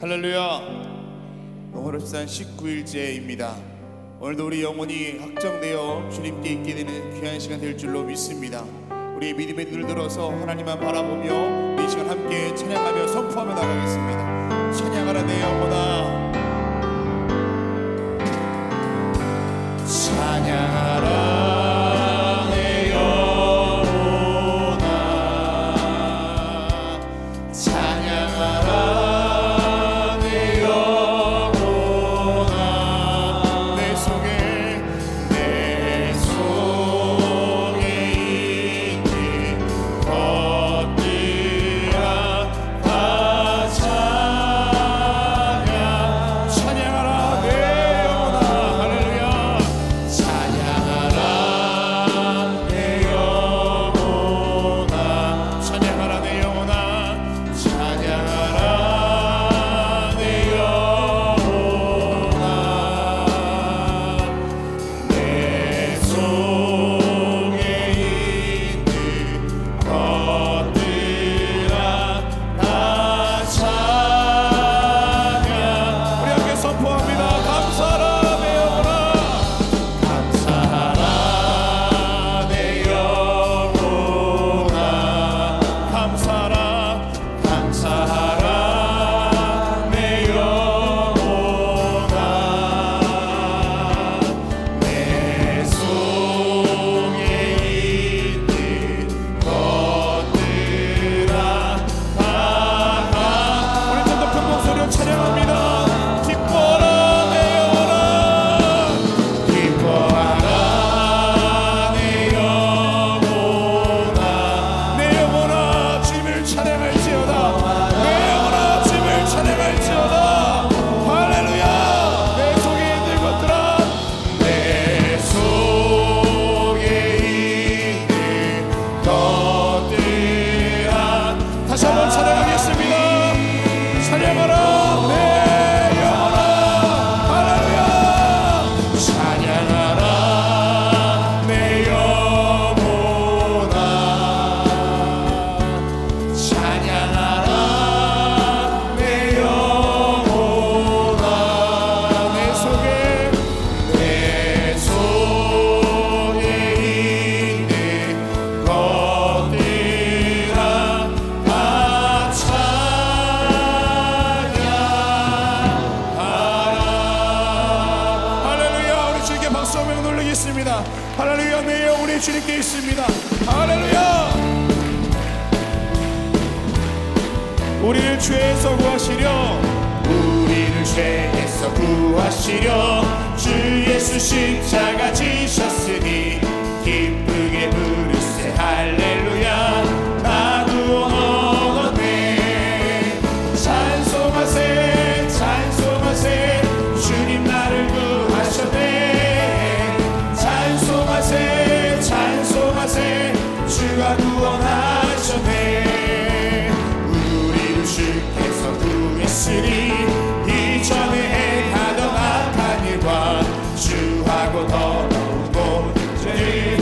할렐루야. 영원합산 19일째입니다. 오늘도 우리 영혼이 확정되어 주님께 있게 되는 귀한 시간 될 줄로 믿습니다. 우리 믿음의 눈을 들어서 하나님만 바라보며 이 시간 함께 찬양하며 선포하며 나가겠습니다. 찬양하라 내 영혼아, 찬양하라 할렐루야. 내 영혼이 주님께 있습니다. 할렐루야. 우리를 죄에서 구하시려, 우리를 죄에서 구하시려 주 예수 십자가 지셨으니 기쁘게 부르세 할렐루야. 나 구원 얻었네. 찬송하세 찬송하세 주님 나를 구하셨네. 찬송하세 찬송하세 주가 구원하셨네. 우리를 주께서 구했으니 이전에 행하던 악한 일과 주하고 더러운 죄를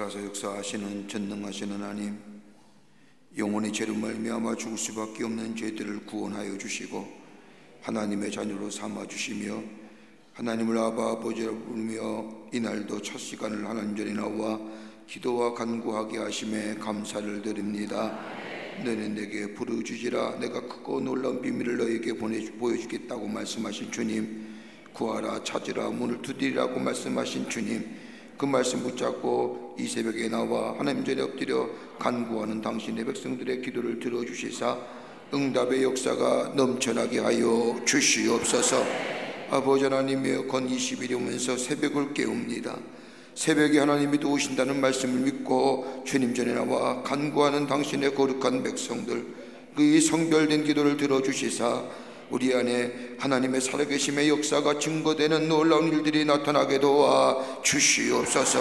살아서 역사하시는 전능하신 하나님, 영원히 죄로 말미암아 죽을 수밖에 없는 죄들을 구원하여 주시고 하나님의 자녀로 삼아주시며 하나님을 아버지로 부르며 이날도 첫 시간을 하나님 전에 나와 기도와 간구하게 하심에 감사를 드립니다. 너는 내게 부르주지라 내가 크고 놀라운 비밀을 너에게 보여주겠다고 말씀하신 주님, 구하라 찾으라 문을 두드리라고 말씀하신 주님, 그 말씀 붙잡고 이 새벽에 나와 하나님 전에 엎드려 간구하는 당신의 백성들의 기도를 들어주시사 응답의 역사가 넘쳐나게 하여 주시옵소서. 아버지 하나님이여, 건 20일이 오면서 새벽을 깨웁니다. 새벽에 하나님이 도우신다는 말씀을 믿고 주님 전에 나와 간구하는 당신의 거룩한 백성들, 그 성별된 기도를 들어주시사 우리 안에 하나님의 살아계심의 역사가 증거되는 놀라운 일들이 나타나게 도와 주시옵소서.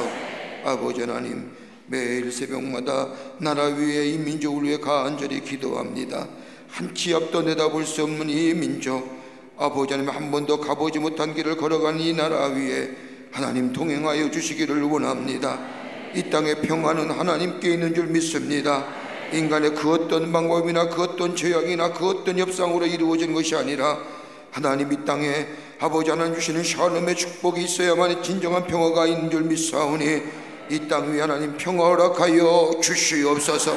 아버지 하나님, 매일 새벽마다 나라 위에 이 민족을 위해 간절히 기도합니다. 한 치 앞도 내다볼 수 없는 이 민족, 아버지 하나님, 한 번도 가보지 못한 길을 걸어가는 이 나라 위에 하나님 동행하여 주시기를 원합니다. 이 땅의 평화는 하나님께 있는 줄 믿습니다. 인간의 그 어떤 방법이나 그 어떤 죄악이나 그 어떤 협상으로 이루어진 것이 아니라 하나님 이 땅에 아버지 하나님 주시는 샬롬의 축복이 있어야만 진정한 평화가 있는 줄 믿사오니 이 땅 위에 하나님 평화 허락하여 주시옵소서.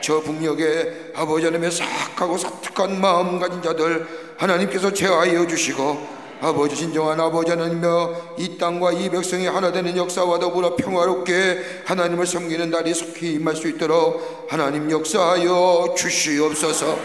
저 북녘에 아버지 하나님의 사악하고 사특한 마음 가진 자들 하나님께서 제하여 주시고 아버지 진정한 아버지 하나님이여, 이 땅과 이 백성이 하나 되는 역사와 더불어 평화롭게 하나님을 섬기는 날이 속히 임할 수 있도록 하나님 역사하여 주시옵소서.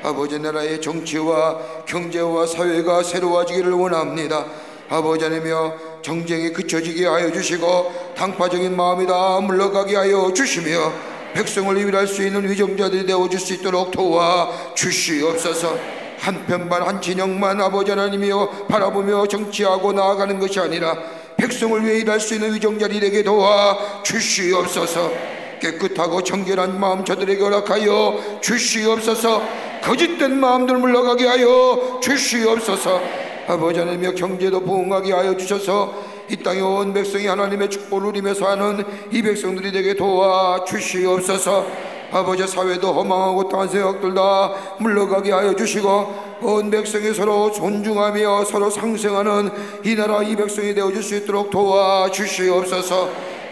아버지 나라의 정치와 경제와 사회가 새로워지기를 원합니다. 아버지 하나님이여, 정쟁이 그쳐지게 하여 주시고 당파적인 마음이 다 물러가게 하여 주시며 백성을 위로할 수 있는 위정자들이 되어줄 수 있도록 도와 주시옵소서. 한편만 한 진영만 아버지 하나님이여 바라보며 정치하고 나아가는 것이 아니라 백성을 위해 일할 수 있는 위정자들이 되게 도와 주시옵소서. 깨끗하고 정결한 마음 저들에게 허락하여 주시옵소서. 거짓된 마음들 물러가게 하여 주시옵소서. 아버지 하나님이여, 경제도 부흥하게 하여 주셔서 이 땅의 온 백성이 하나님의 축복을 누리며 사는 이 백성들이 되게 도와 주시옵소서. 아버지, 사회도 허망하고 딴 생각들 다 물러가게 하여 주시고 온 백성이 서로 존중하며 서로 상생하는 이 나라 이 백성이 되어줄 수 있도록 도와 주시옵소서.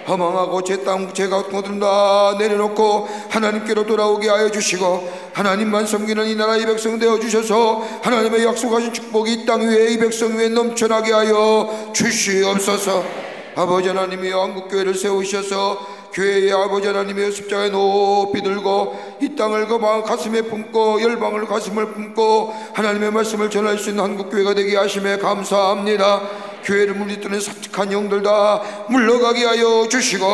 허망하고 제 땅 제 같은 것들 다 내려놓고 하나님께로 돌아오게 하여 주시고 하나님만 섬기는 이 나라 이 백성 되어주셔서 하나님의 약속하신 축복이 이 땅 위에 이 백성 위에 넘쳐나게 하여 주시옵소서. 아버지 하나님이여, 한국교회를 세우셔서 교회의 아버지 하나님의 십자가에 높이 들고 이 땅을 그 마음 가슴에 품고 열방을 가슴을 품고 하나님의 말씀을 전할 수 있는 한국교회가 되게 하심에 감사합니다. 교회를 물리뜨는 사특한 영들 다 물러가게 하여 주시고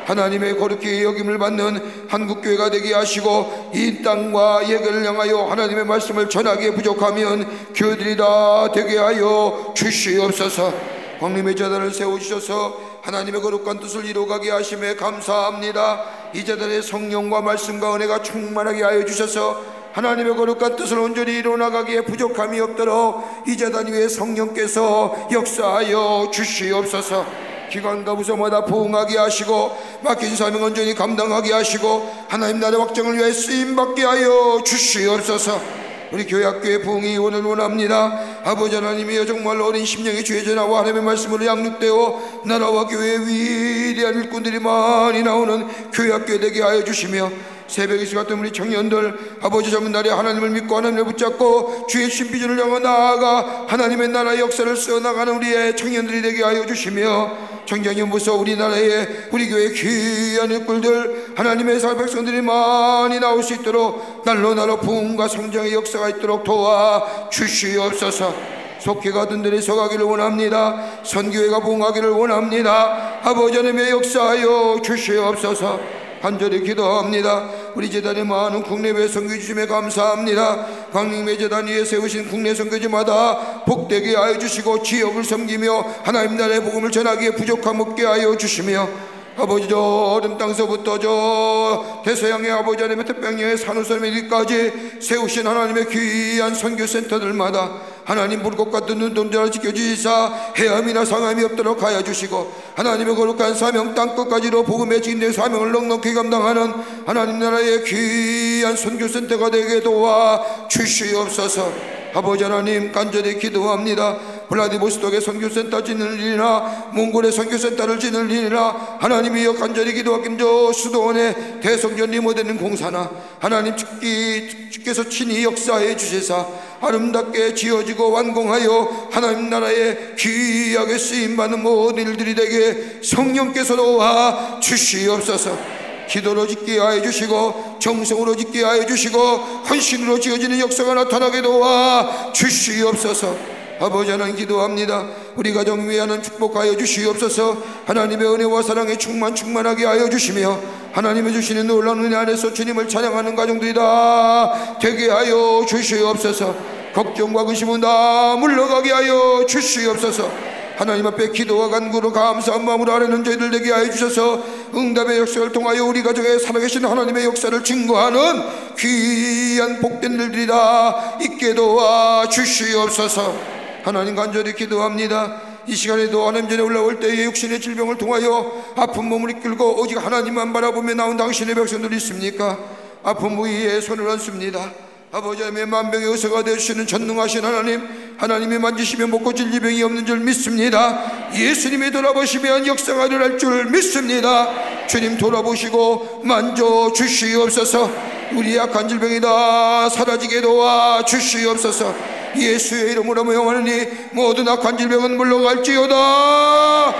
하나님의 거룩히 여김을 받는 한국교회가 되게 하시고 이 땅과 예배를 향하여 하나님의 말씀을 전하기에 부족하면 교회들이 다 되게 하여 주시옵소서. 광림의 제단을 세우셔서 하나님의 거룩한 뜻을 이루어가게 하심에 감사합니다. 이 제단의 성령과 말씀과 은혜가 충만하게 하여 주셔서 하나님의 거룩한 뜻을 온전히 이루어나가기에 부족함이 없도록 이 제단 위에 성령께서 역사하여 주시옵소서. 기관과 부서마다 부흥하게 하시고 맡긴 사명 온전히 감당하게 하시고 하나님 나라의 확장을 위해 쓰임받게 하여 주시옵소서. 우리 교회학교의 부흥이 오늘 원합니다. 아버지 하나님이여, 정말 어린 심령의 주의 전하와 하나님의 말씀으로 양육되어 나라와 교회의 위대한 일꾼들이 많이 나오는 교회학교 되게 하여 주시며 새벽 이슬 같은 우리 청년들 아버지 젊은 날에 하나님을 믿고 하나님을 붙잡고 주의 신비전을 향해 나아가 하나님의 나라의 역사를 써나가는 우리의 청년들이 되게 하여 주시며 청장연부서 우리나라에 우리 교회의 귀한 일꾼들 하나님의 살 백성들이 많이 나올 수 있도록 날로 날로 부흥과 성장의 역사가 있도록 도와 주시옵소서. 속히 가던 데에 서가기를 원합니다. 선교회가 부흥하기를 원합니다. 아버지 하나님의 역사하여 주시옵소서. 간절히 기도합니다. 우리 재단에 많은 국내외 선교 주심에 감사합니다. 광림의 재단 위에 세우신 국내 선교지마다 복되게 하여 주시고 지역을 섬기며 하나님 나라의 복음을 전하기에 부족함 없게 하여 주시며 아버지, 저 어른 땅서부터 저 대서양의 아버지 하나님의 태평양의 산후섬 이리까지 세우신 하나님의 귀한 선교센터들마다 하나님 불꽃 같은 눈동자를 지켜주시사 헤엄이나 상함이 없도록 하여 주시고 하나님의 거룩한 사명 땅끝까지로 복음의 진대 사명을 넉넉히 감당하는 하나님 나라의 귀한 선교센터가 되게 도와 주시옵소서. 아버지 하나님 간절히 기도합니다. 블라디보스톡의 선교센터 짓는 일이나 몽골의 선교센터를 짓는 일이나 하나님이여 간절히 기도하긴 저 수도원의 대성전 리모델링 공사나 하나님 주께서 친히 역사해 주시사 아름답게 지어지고 완공하여 하나님 나라에 귀하게 쓰임받는 모든 일들이 되게 성령께서 도와 주시옵소서. 기도로 짓게 하여 주시고 정성으로 짓게 하여 주시고 헌신으로 지어지는 역사가 나타나게 도와 주시옵소서. 아버지 하나님 기도합니다. 우리 가정 위하는 축복하여 주시옵소서. 하나님의 은혜와 사랑에 충만하게 하여 주시며 하나님이 주시는 놀라운 은혜 안에서 주님을 찬양하는 가정들이 다 되게 하여 주시옵소서. 걱정과 근심은 다 물러가게 하여 주시옵소서. 하나님 앞에 기도와 간구로 감사한 마음으로 아뢰는 저희들 되게 하여 주셔서 응답의 역사를 통하여 우리 가정에 살아계신 하나님의 역사를 증거하는 귀한 복된 일들이 다 있게 도와 주시옵소서. 하나님 간절히 기도합니다. 이 시간에도 하나님 전에 올라올 때에 육신의 질병을 통하여 아픈 몸을 이끌고 오직 하나님만 바라보며 나온 당신의 백성들이 있습니까? 아픈 부위에 손을 얹습니다. 아버지 하나님의 만병의 의사가 되시는 전능하신 하나님이 만지시면 못 고칠 질병이 없는 줄 믿습니다. 예수님이 돌아보시면 역사가 일어날 줄 믿습니다. 주님 돌아보시고 만져주시옵소서. 우리 약한 질병이 다 사라지게 도와 주시옵소서. 예수의 이름으로 명하노니 모든 악한 질병은 물러갈지어다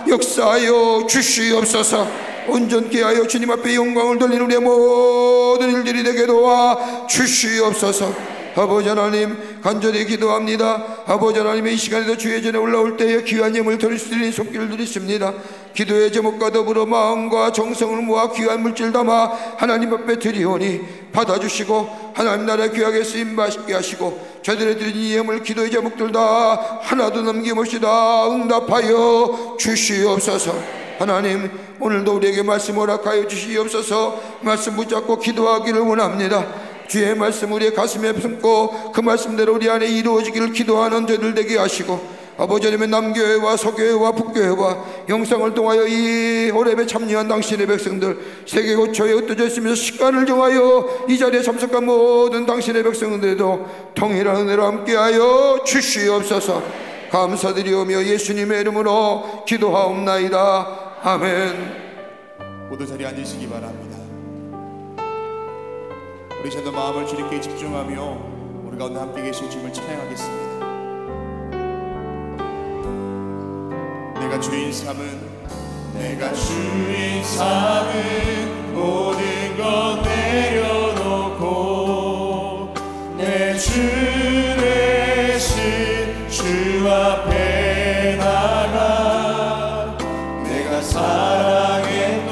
역사하여 주시옵소서. 온전케 하여 주님 앞에 영광을 돌리는 우리의 모든 일들이 되게 도와 주시옵소서. 아버지 하나님 간절히 기도합니다. 아버지 하나님의 이 시간에도 주의 전에 올라올 때에 귀한 예물 드리는 손길을 드리십니다. 기도의 제목과 더불어 마음과 정성을 모아 귀한 물질 담아 하나님 앞에 드리오니 받아주시고 하나님 나라에 귀하게 쓰임받게 하시고 저희들의 드린 이 예물 기도의 제목들 다 하나도 남김없이 다 응답하여 주시옵소서. 하나님 오늘도 우리에게 말씀 허락하여 주시옵소서. 말씀 붙잡고 기도하기를 원합니다. 주의 말씀 우리의 가슴에 품고 그 말씀대로 우리 안에 이루어지기를 기도하는 저희들 되게 하시고 아버지 하나님의 남교회와 서교회와 북교회와 영상을 통하여 이 호렙에 참여한 당신의 백성들 세계 고초에 흩어져 있으면서 시간을 정하여 이 자리에 참석한 모든 당신의 백성들에도 통일한 은혜로 함께하여 주시옵소서. 감사드리오며 예수님의 이름으로 기도하옵나이다. 아멘. 모두 자리에 앉으시기 바랍니다. 우리 저도 마음을 주님께 집중하며 우리 가운데 함께 계신 주님을 찬양하겠습니다. 내가 주인 삼은 모든 것 내려놓고 내 주 대신 주 앞에 나가 내가 사랑했던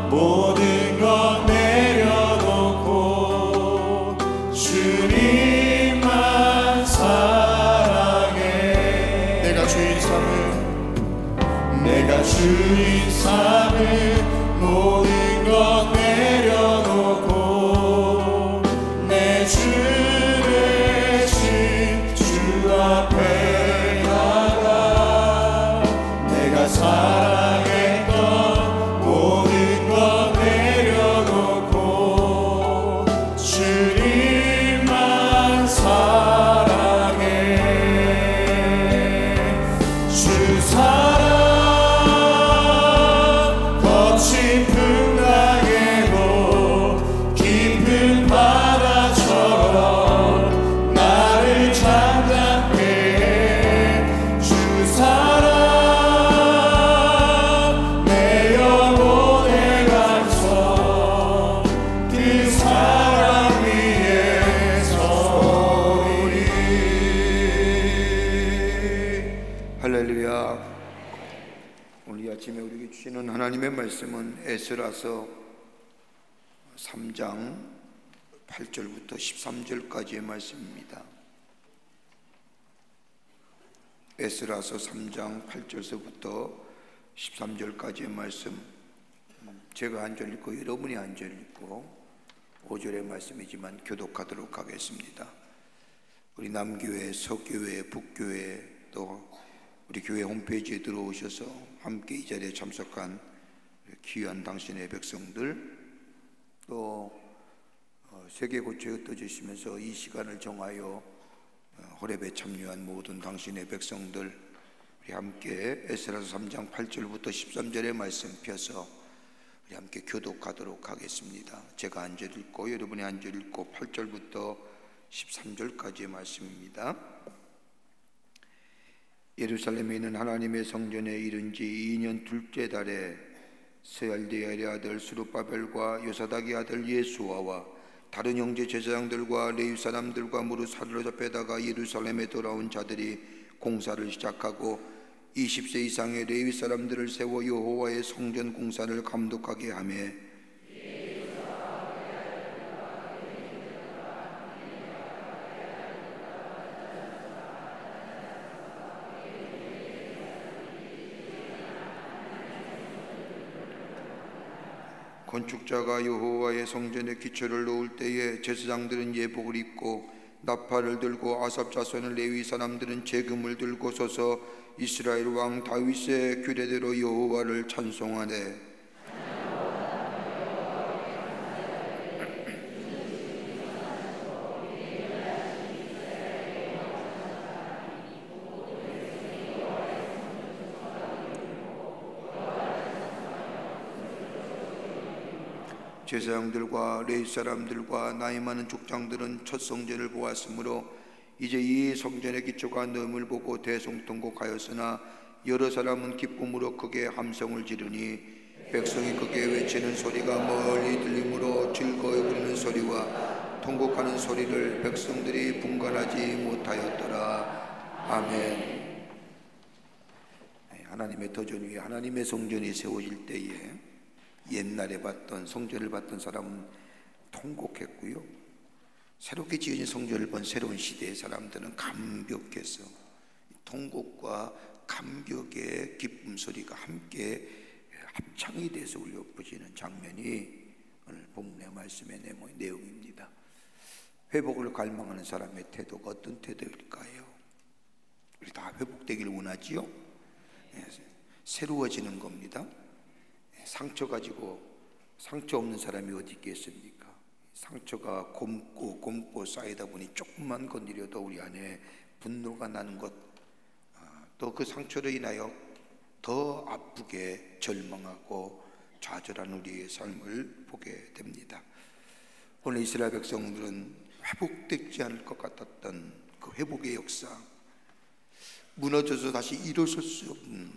모든 것 내려놓고 주님만 사랑해. 내가 주인 삼은 모든 것 내려놓고 내 주 대신 주 앞에 나가 내가 사랑했던 모든 것 내려놓고 주님만 사랑해. 주 사랑 거친 풍랑에도 깊은 바다처럼 나를 잠잠케 해. 주 사랑 내 영혼의 감성 그 사랑 위에 서리. 할렐루야. 오늘 이 아침에 우리에게 주시는 하나님의 말씀은 에스라서 3장 8절부터 13절까지의 말씀입니다. 에스라서 3장 8절서부터 13절까지의 말씀, 제가 한 절 읽고 여러분이 한 절 읽고 5절의 말씀이지만 교독하도록 하겠습니다. 우리 남교회, 서교회, 북교회 또 우리 교회 홈페이지에 들어오셔서 함께 이 자리에 참석한 귀한 당신의 백성들, 또 세계 고초에 흩어지시면서 이 시간을 정하여 호렙에 참여한 모든 당신의 백성들, 우리 함께 에스라서 3장 8절부터 13절의 말씀 펴서 우리 함께 교독하도록 하겠습니다. 제가 한 절 읽고 여러분이 한 절 읽고 8절부터 13절까지의 말씀입니다. 예루살렘에 있는 하나님의 성전에 이른 지 2년 둘째 달에 스알디엘의 아들 스룹바벨과 요사닥의 아들 예수아와 다른 형제 제사장들과 레위 사람들과 무릇 사로잡혀다가 예루살렘에 돌아온 자들이 공사를 시작하고 20세 이상의 레위 사람들을 세워 여호와의 성전 공사를 감독하게 하며 건축자가 여호와의 성전에 기초를 놓을 때에 제사장들은 예복을 입고 나팔을 들고 아삽 자손의 레위 사람들은 제금을 들고 서서 이스라엘 왕 다윗의 규례대로 여호와를 찬송하되 제사장들과 레위 사람들과 나이 많은 족장들은 첫 성전을 보았으므로 이제 이 성전의 기초가 넘을 보고 대성통곡하였으나 여러 사람은 기쁨으로 크게 함성을 지르니 백성이 크게 외치는 소리가 멀리 들리므로 즐거워 부르는 소리와 통곡하는 소리를 백성들이 분간하지 못하였더라. 아멘. 하나님의 터전 위에 하나님의 성전이 세워질 때에 옛날에 봤던 성전을 봤던 사람은 통곡했고요, 새롭게 지어진 성전을 본 새로운 시대의 사람들은 감격해서 통곡과 감격의 기쁨 소리가 함께 합창이 돼서 울려 퍼지는 장면이 오늘 본문의 말씀의 내용입니다. 회복을 갈망하는 사람의 태도가 어떤 태도일까요? 우리 다 회복되기를 원하지요? 새로워지는 겁니다. 상처 가지고 상처 없는 사람이 어디 있겠습니까? 상처가 곰고 쌓이다 보니 조금만 건드려도 우리 안에 분노가 나는 것, 또 그 상처로 인하여 더 아프게 절망하고 좌절하는 우리의 삶을 보게 됩니다. 오늘 이스라엘 백성들은 회복되지 않을 것 같았던 그 회복의 역사, 무너져서 다시 일어설 수 없는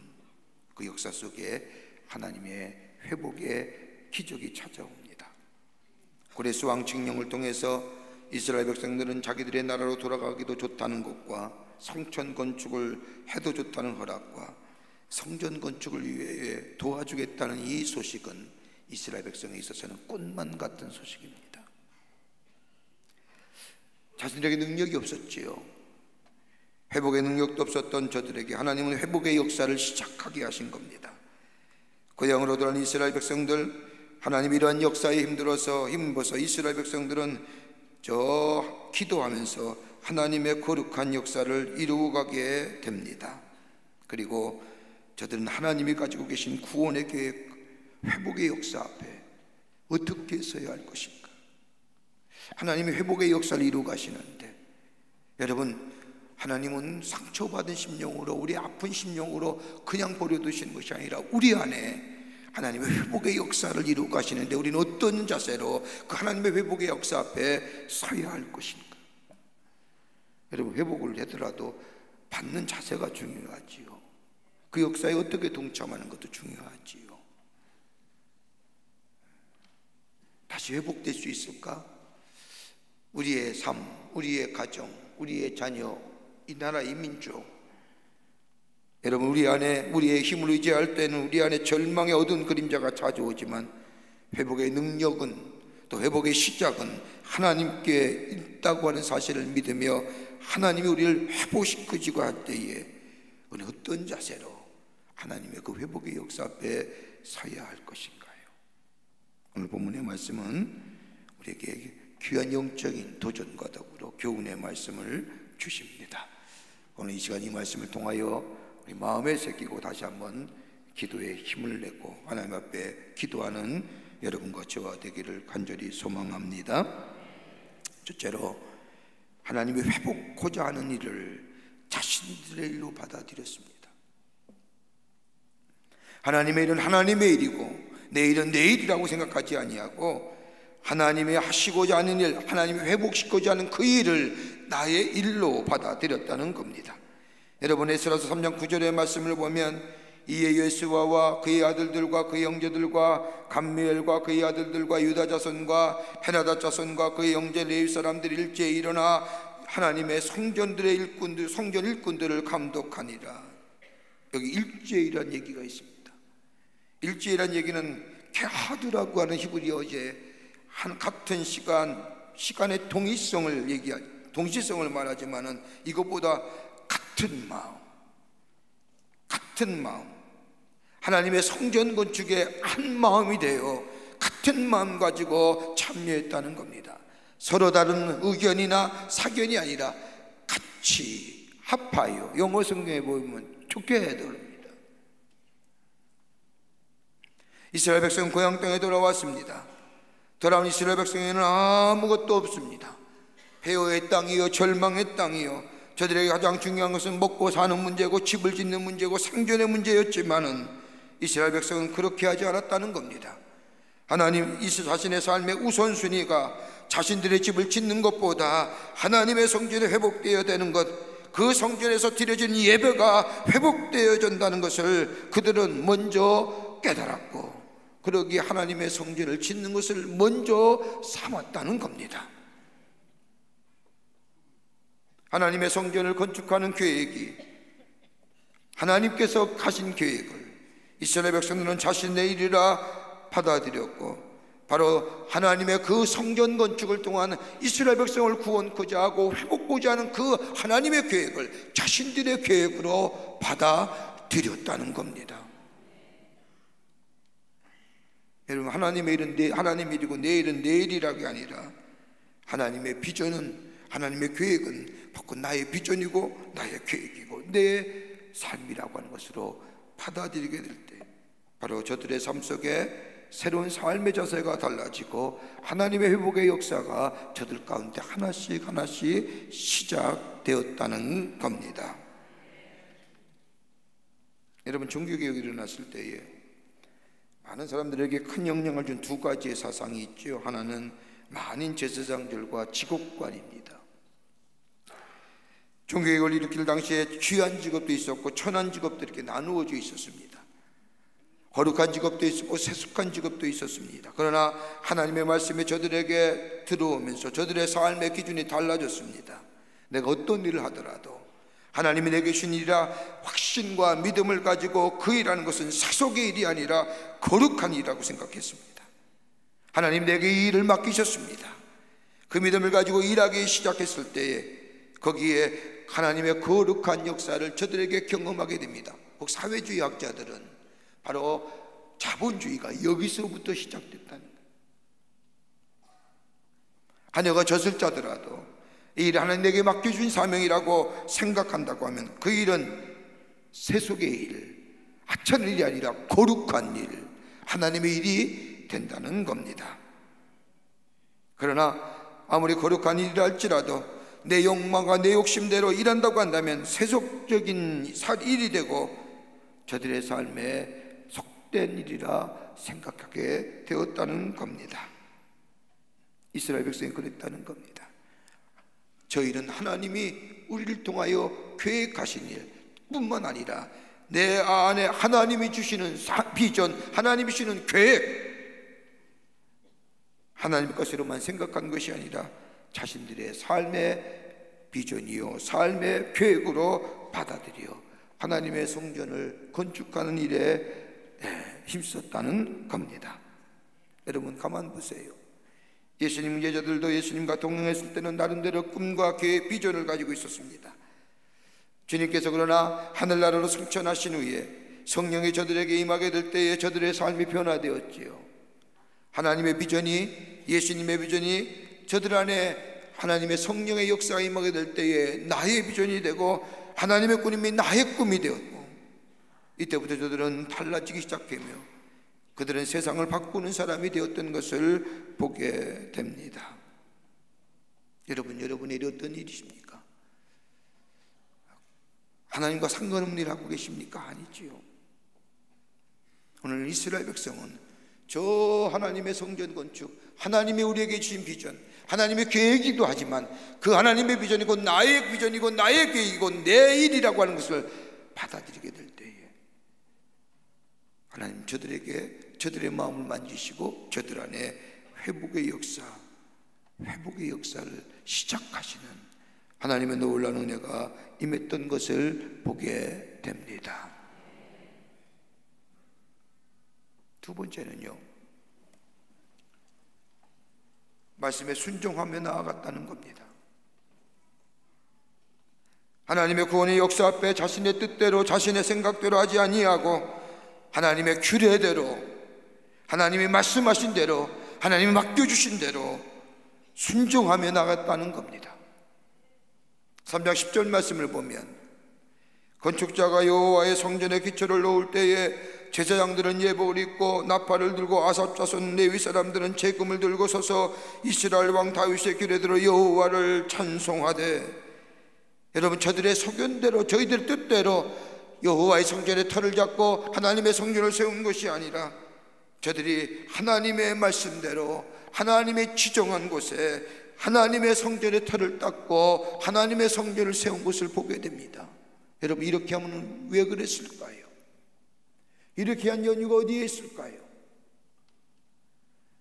그 역사 속에 하나님의 회복의 기적이 찾아옵니다. 고레스 왕 칙령을 통해서 이스라엘 백성들은 자기들의 나라로 돌아가기도 좋다는 것과 성전 건축을 해도 좋다는 허락과 성전 건축을 위해 도와주겠다는 이 소식은 이스라엘 백성에 있어서는 꿈만 같은 소식입니다. 자신들에게 능력이 없었지요. 회복의 능력도 없었던 저들에게 하나님은 회복의 역사를 시작하게 하신 겁니다. 고향으로 돌아온 이스라엘 백성들, 하나님 이러한 역사에 힘입어서 이스라엘 백성들은 기도하면서 하나님의 거룩한 역사를 이루어가게 됩니다. 그리고 저들은 하나님이 가지고 계신 구원의 계획, 회복의 역사 앞에 어떻게 서야 할 것인가? 하나님이 회복의 역사를 이루어 가시는데, 여러분, 하나님은 상처받은 심령으로, 우리 아픈 심령으로 그냥 버려두시는 것이 아니라 우리 안에 하나님의 회복의 역사를 이루어 가시는데 우리는 어떤 자세로 그 하나님의 회복의 역사 앞에 서야 할 것인가? 여러분, 회복을 하더라도 받는 자세가 중요하지요. 그 역사에 어떻게 동참하는 것도 중요하지요. 다시 회복될 수 있을까? 우리의 삶, 우리의 가정, 우리의 자녀, 이 나라, 이 민족, 여러분, 우리 안에 우리의 힘을 의지할 때는 우리 안에 절망의 어두운 그림자가 찾아오지만 회복의 능력은, 또 회복의 시작은 하나님께 있다고 하는 사실을 믿으며 하나님이 우리를 회복시키시고 할 때에 우리 어떤 자세로 하나님의 그 회복의 역사 앞에 서야 할 것인가요? 오늘 본문의 말씀은 우리에게 귀한 영적인 도전과 더불어 교훈의 말씀을 주십니다. 오늘 이 시간 이 말씀을 통하여 우리 마음에 새기고 다시 한번 기도에 힘을 내고 하나님 앞에 기도하는 여러분과 저와 되기를 간절히 소망합니다. 첫째로, 하나님이 회복하고자 하는 일을 자신들의 일로 받아들였습니다. 하나님의 일은 하나님의 일이고 내 일은 내 일이라고 생각하지 아니하고 하나님이 하시고자 하는 일, 하나님이 회복시키고자 하는 그 일을 나의 일로 받아들였다는 겁니다. 여러분, 에스라서 3장 9절의 말씀을 보면 이에 여수아와 그의 아들들과 그의 형제들과 감미엘과 그의 아들들과 유다 자손과 헤나다 자손과 그의 형제 레위 사람들이 일제에 일어나 하나님의 성전들의 일꾼들, 성전 일꾼들을 감독하니라. 여기 일제이란 얘기가 있습니다. 일제이란 얘기는 게하드라고 하는 히브리어제 같은 시간의 동시성을 말하지만은 이것보다 같은 마음, 하나님의 성전 건축에 한 마음이 되어 같은 마음 가지고 참여했다는 겁니다. 서로 다른 의견이나 사견이 아니라 같이 합하여, 영어 성경에 보면 together입니다. 이스라엘 백성은 고향 땅에 돌아왔습니다. 돌아온 이스라엘 백성에는 아무것도 없습니다. 폐허의 땅이요, 절망의 땅이요, 저들에게 가장 중요한 것은 먹고 사는 문제고 집을 짓는 문제고 생존의 문제였지만은 이스라엘 백성은 그렇게 하지 않았다는 겁니다. 하나님 자신의 삶의 우선순위가 자신들의 집을 짓는 것보다 하나님의 성전이 회복되어야 되는 것, 그 성전에서 드려진 예배가 회복되어진다는 것을 그들은 먼저 깨달았고, 그러기에 하나님의 성전을 짓는 것을 먼저 삼았다는 겁니다. 하나님의 성전을 건축하는 계획이, 하나님께서 가신 계획을 이스라엘 백성들은 자신의 일이라 받아들였고, 바로 하나님의 그 성전 건축을 통한 이스라엘 백성을 구원하고자 하고 회복하고자 하는 그 하나님의 계획을 자신들의 계획으로 받아들였다는 겁니다. 여러분, 하나님의 일은 하나님의 일이고 내 일은 내 일이라는 게 아니라 하나님의 비전은, 하나님의 계획은 바로 나의 비전이고 나의 계획이고 내 삶이라고 하는 것으로 받아들이게 될 때, 바로 저들의 삶 속에 새로운 삶의 자세가 달라지고 하나님의 회복의 역사가 저들 가운데 하나씩 시작되었다는 겁니다. 여러분, 종교개혁이 일어났을 때에 많은 사람들에게 큰 영향을 준 두 가지의 사상이 있죠. 하나는 만인 제사장들과 직업관입니다. 종교개혁을 일으킬 당시에 귀한 직업도 있었고 천한 직업도 이렇게 나누어져 있었습니다. 거룩한 직업도 있었고 세속한 직업도 있었습니다. 그러나 하나님의 말씀이 저들에게 들어오면서 저들의 삶의 기준이 달라졌습니다. 내가 어떤 일을 하더라도 하나님이 내게 주신 일이라 확신과 믿음을 가지고 그 일하는 것은 세속의 일이 아니라 거룩한 일이라고 생각했습니다. 하나님 내게 이 일을 맡기셨습니다. 그 믿음을 가지고 일하기 시작했을 때에 거기에 하나님의 거룩한 역사를 저들에게 경험하게 됩니다. 사회주의 학자들은 바로 자본주의가 여기서부터 시작됐다는 거예요. 자녀가 젖을 짜더라도 이 일을 하나님 내게 맡겨준 사명이라고 생각한다고 하면 그 일은 세속의 일, 하찮은 일이 아니라 거룩한 일, 하나님의 일이 된다는 겁니다. 그러나 아무리 거룩한 일이라 할지라도 내 욕망과 내 욕심대로 일한다고 한다면 세속적인 일이 되고 저들의 삶에 속된 일이라 생각하게 되었다는 겁니다. 이스라엘 백성이 그랬다는 겁니다. 저희는 하나님이 우리를 통하여 계획하신 일 뿐만 아니라 내 안에 하나님이 주시는 비전, 하나님이 주시는 계획, 하나님의 것으로만 생각한 것이 아니라 자신들의 삶의 비전이요 삶의 계획으로 받아들여 하나님의 성전을 건축하는 일에 힘썼다는 겁니다. 여러분, 가만 보세요. 예수님 제자들도 예수님과 동행했을 때는 나름대로 꿈과 계획, 비전을 가지고 있었습니다. 주님께서 그러나 하늘나라로 승천하신 후에 성령이 저들에게 임하게 될 때에 저들의 삶이 변화되었지요. 하나님의 비전이 예수님의 비전이 저들 안에 하나님의 성령의 역사가 임하게 될 때에 나의 비전이 되고 하나님의 꾸림이 나의 꿈이 되었고, 이때부터 저들은 달라지기 시작하며 그들은 세상을 바꾸는 사람이 되었던 것을 보게 됩니다. 여러분의 일이 어떤 일이십니까? 하나님과 상관없는 일 하고 계십니까? 아니지요. 오늘 이스라엘 백성은 저 하나님의 성전 건축, 하나님이 우리에게 주신 비전, 하나님의 계획이기도 하지만 그 하나님의 비전이고 나의 비전이고 나의 계획이고 내 일이라고 하는 것을 받아들이게 될 때에 하나님 저들의 마음을 만지시고 저들 안에 회복의 역사를 시작하시는 하나님의 놀라운 은혜가 임했던 것을 보게 됩니다. 두 번째는요, 말씀에 순종하며 나아갔다는 겁니다. 하나님의 구원의 역사 앞에 자신의 뜻대로 자신의 생각대로 하지 아니하고 하나님의 규례대로, 하나님이 말씀하신 대로, 하나님이 맡겨주신 대로 순종하며 나갔다는 겁니다. 3장 10절 말씀을 보면 건축자가 여호와의 성전에 기초를 놓을 때에 제사장들은 예복을 입고 나팔을 들고 아삽 자손 레위 사람들은 제금을 들고 서서 이스라엘 왕 다윗의 규례대로 여호와를 찬송하되, 여러분, 저들의 소견대로 저희들 뜻대로 여호와의 성전에 터를 잡고 하나님의 성전을 세운 것이 아니라 저들이 하나님의 말씀대로 하나님의 지정한 곳에 하나님의 성전에 터를 닦고 하나님의 성전을 세운 것을 보게 됩니다. 여러분, 이렇게 하면 왜 그랬을까요? 이렇게 한 연유가 어디에 있을까요?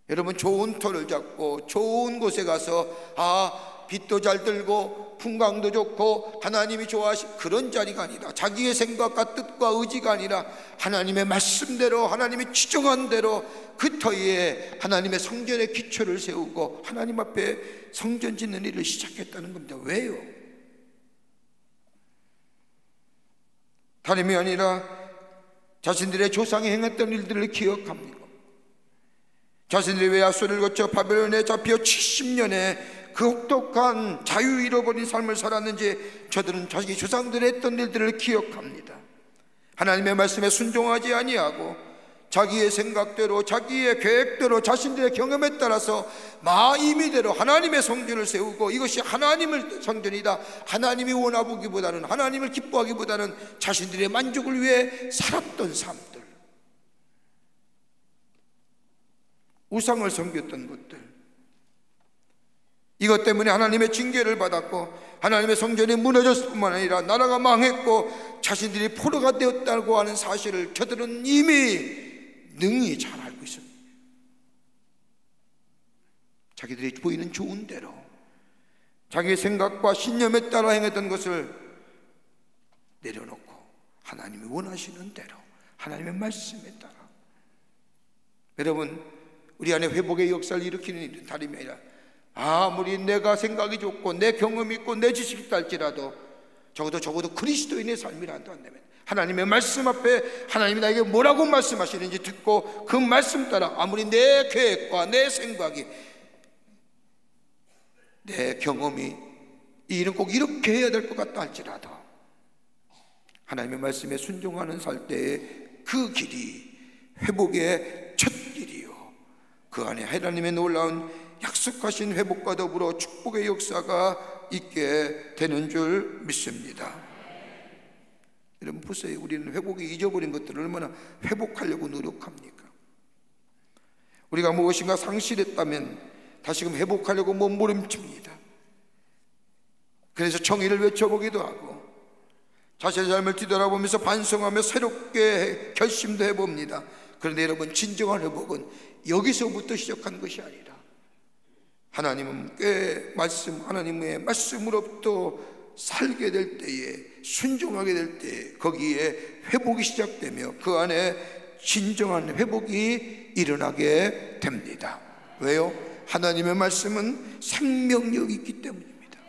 여러분, 좋은 터를 잡고 좋은 곳에 가서 빛도 잘 들고 풍광도 좋고 하나님이 좋아하신 그런 자리가 아니라, 자기의 생각과 뜻과 의지가 아니라 하나님의 말씀대로 하나님이 지정한 대로 그 터에 하나님의 성전의 기초를 세우고 하나님 앞에 성전 짓는 일을 시작했다는 겁니다. 왜요? 다름이 아니라 자신들의 조상이 행했던 일들을 기억합니다. 자신들이 외압소를 거쳐 바벨론에 잡혀 70년에 그 혹독한 자유 잃어버린 삶을 살았는지 저들은 자기 조상들이 했던 일들을 기억합니다. 하나님의 말씀에 순종하지 아니하고 자기의 생각대로 자기의 계획대로 자신들의 경험에 따라서 마임이대로 하나님의 성전을 세우고 이것이 하나님의 성전이다, 하나님이 원하기보다는, 하나님을 기뻐하기보다는 자신들의 만족을 위해 살았던 삶들, 우상을 섬겼던 것들, 이것 때문에 하나님의 징계를 받았고 하나님의 성전이 무너졌을 뿐만 아니라 나라가 망했고 자신들이 포로가 되었다고 하는 사실을 저들은 이미 능히 잘 알고 있습니다. 자기들이 보이는 좋은 대로 자기의 생각과 신념에 따라 행했던 것을 내려놓고 하나님이 원하시는 대로 하나님의 말씀에 따라, 여러분, 우리 안에 회복의 역사를 일으키는 일은 다름이 아니라 아무리 내가 생각이 좋고 내 경험이 있고 내 지식이 있다 할지라도 적어도 그리스도인의 삶이라도 안 되면 하나님의 말씀 앞에 하나님이 나에게 뭐라고 말씀하시는지 듣고 그 말씀 따라 아무리 내 계획과 내 생각이, 내 경험이 이 일은 꼭 이렇게 해야 될 것 같다 할지라도 하나님의 말씀에 순종하는 살 때의 그 길이 회복의 첫 길이요, 그 안에 하나님의 놀라운 약속하신 회복과 더불어 축복의 역사가 있게 되는 줄 믿습니다. 여러분 보세요. 우리는 회복이 잊어버린 것들을 얼마나 회복하려고 노력합니까? 우리가 무엇인가 상실했다면 다시금 회복하려고 몸부림칩니다. 그래서 정의를 외쳐보기도 하고 자신의 삶을 뒤돌아보면서 반성하며 새롭게 결심도 해봅니다. 그런데 여러분, 진정한 회복은 여기서부터 시작하는 것이 아니라 하나님의 말씀으로부터 살게 될 때에, 순종하게 될 때에 거기에 회복이 시작되며 그 안에 진정한 회복이 일어나게 됩니다. 왜요? 하나님의 말씀은 생명력이 있기 때문입니다.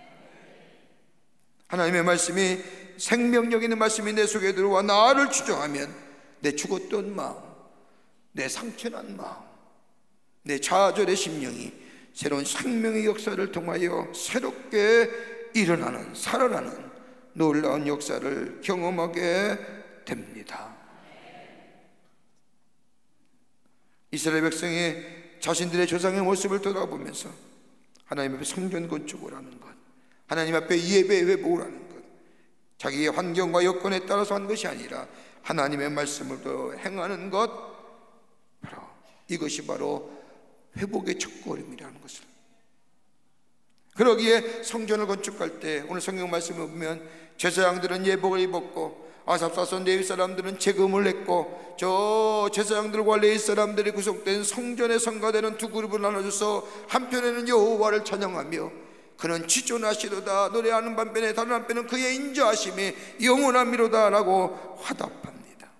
하나님의 말씀이 생명력 있는 말씀이 내 속에 들어와 나를 주장하면 내 죽었던 마음, 내 상처난 마음, 내 좌절의 심령이 새로운 생명의 역사를 통하여 새롭게 일어나는, 살아나는 놀라운 역사를 경험하게 됩니다. 이스라엘 백성이 자신들의 조상의 모습을 돌아보면서 하나님 앞에 성전 건축을 하는 것, 하나님 앞에 예배 회복을 하는 것, 자기의 환경과 여건에 따라서 한 것이 아니라 하나님의 말씀을 더 행하는 것, 바로 이것이 바로 회복의 첫걸음이라는 것을. 그러기에 성전을 건축할 때 오늘 성경 말씀을 보면 제사장들은 예복을 입었고 아삽사손 레위 사람들은 제금을 냈고 저 제사장들과 레위 사람들이 구속된 성전에 성가되는 두 그룹을 나눠줘서 한편에는 여호와를 찬양하며 그는 지존하시도다 노래하는 반면에 다른 한편은 그의 인자하심이 영원함이로다 라고 화답합니다.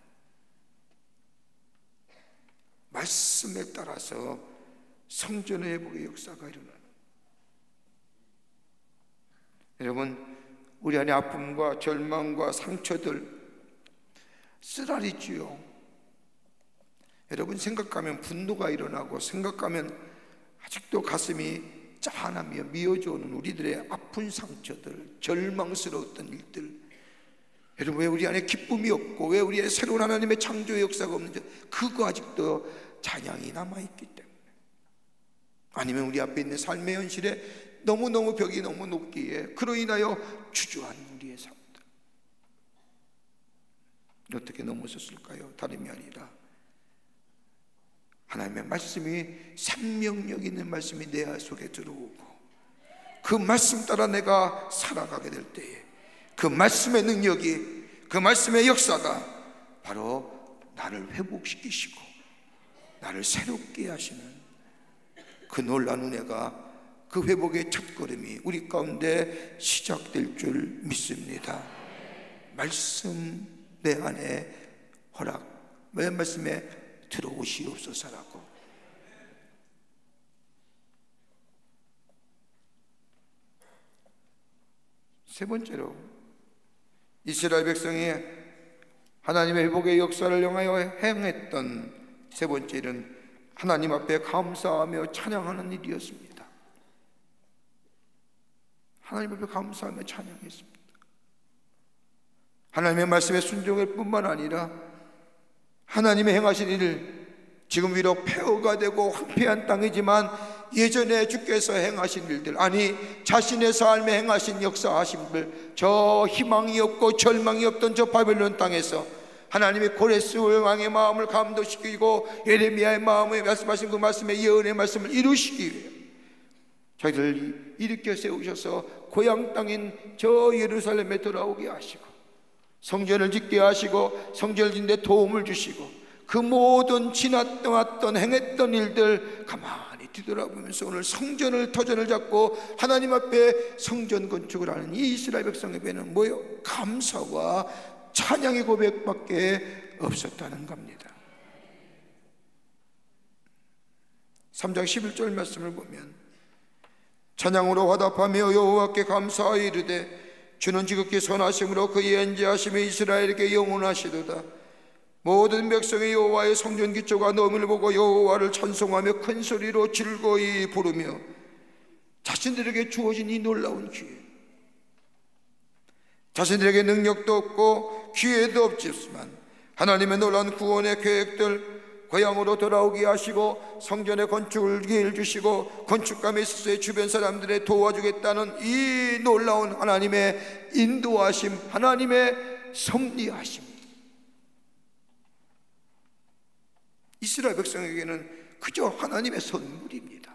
말씀에 따라서 성전의 회복의 역사가 일어나는. 여러분, 우리 안에 아픔과 절망과 상처들 쓰라리지요. 여러분, 생각하면 분노가 일어나고 생각하면 아직도 가슴이 짠하며 미어져 오는 우리들의 아픈 상처들, 절망스러웠던 일들. 여러분, 왜 우리 안에 기쁨이 없고 왜 우리의 새로운 하나님의 창조의 역사가 없는지, 그거 아직도 잔향이 남아있기 때문에, 아니면 우리 앞에 있는 삶의 현실에 너무너무 벽이 너무 높기에 그로 인하여 주저하는 우리의 삶들 어떻게 넘어섰을까요? 다름이 아니라 하나님의 말씀이 생명력 있는 말씀이 내 알 속에 들어오고 그 말씀 따라 내가 살아가게 될 때에 그 말씀의 능력이, 그 말씀의 역사가 바로 나를 회복시키시고 나를 새롭게 하시는 그 놀라운 은혜가, 그 회복의 첫걸음이 우리 가운데 시작될 줄 믿습니다. 말씀 내 안에 허락, 내 말씀에 들어오시옵소서라고. 세 번째로, 이스라엘 백성이 하나님의 회복의 역사를 향하여 행했던 세 번째 일은 하나님 앞에 감사하며 찬양하는 일이었습니다. 하나님 앞에 감사하며 찬양했습니다. 하나님의 말씀에 순종할 뿐만 아니라 하나님의 행하신 일을, 지금 비록 폐허가 되고 황폐한 땅이지만 예전에 주께서 행하신 일들, 아니 자신의 삶에 행하신 역사하신 저 희망이 없고 절망이 없던 저 바벨론 땅에서 하나님의 고레스 왕의 마음을 감동시키고 예레미야의 마음에 말씀하신 그 말씀의 예언의 말씀을 이루시기 위해 저희를 일으켜 세우셔서 고향 땅인 저 예루살렘에 돌아오게 하시고 성전을 짓게 하시고 성전을 짓는 데 도움을 주시고 그 모든 지났던 행했던 일들 가만히 뒤돌아보면서 오늘 성전을 터전을 잡고 하나님 앞에 성전 건축을 하는 이 이스라엘 백성에게는 뭐요? 감사와 찬양의 고백밖에 없었다는 겁니다. 3장 11절 말씀을 보면 찬양으로 화답하며 여호와께 감사하여 이르되 주는 지극히 선하심으로 그의 인자하심이 이스라엘에게 영원하시도다. 모든 백성이 여호와의 성전 기초가 너음을 보고 여호와를 찬송하며 큰 소리로 즐거이 부르며. 자신들에게 주어진 이 놀라운 기회, 자신들에게 능력도 없고 기회도 없지만 하나님의 놀라운 구원의 계획들, 고향으로 돌아오게 하시고 성전의 건축을 기회를 주시고 건축감에 있어서 주변 사람들의 도와주겠다는 이 놀라운 하나님의 인도하심, 하나님의 섭리하심, 이스라엘 백성에게는 그저 하나님의 선물입니다.